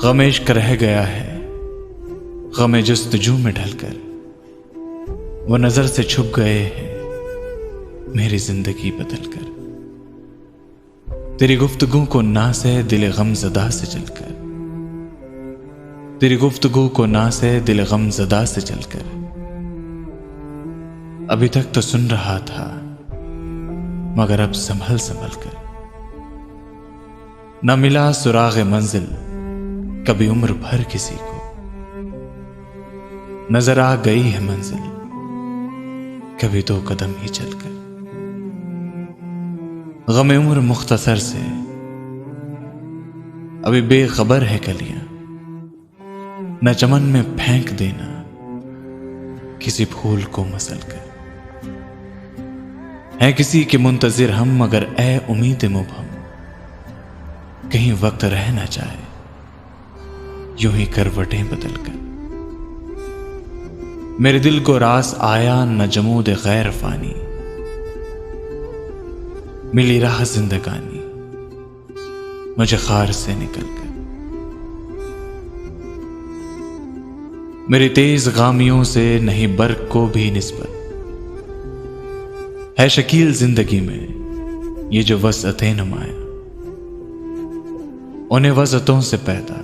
गम इश्क रह गया है गम जस्तजू में ढलकर, वो नजर से छुप गए हैं मेरी जिंदगी बदलकर। तेरी गुफ्तगू को ना से दिल गम ज़दा से चलकर, तेरी गुफ्तगू को ना से दिल गम ज़दा से चलकर, अभी तक तो सुन रहा था मगर अब संभल संभल कर। न मिला सुराग मंजिल कभी उम्र भर किसी को, नजर आ गई है मंजिल कभी 2 कदम ही चलकर। गम उम्र मुख्तसर से अभी बेखबर है कलियां, न चमन में फेंक देना किसी फूल को मसल कर। है किसी के मुंतजिर हम मगर ए उम्मीद मुबहम, कहीं वक्त रह ना जाए यूं ही करवटें बदल कर। मेरे दिल को रास आया न जमूद गैर फानी, मिली राह जिंदगानी मुझे खार से निकल कर। मेरी तेज गामियों से नहीं बर्क को भी निस्बत, है शकील जिंदगी में ये जो वसअतें नुमाया, उन्हें वसअतों से पैदा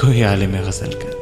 कोई आलिम गजल कर।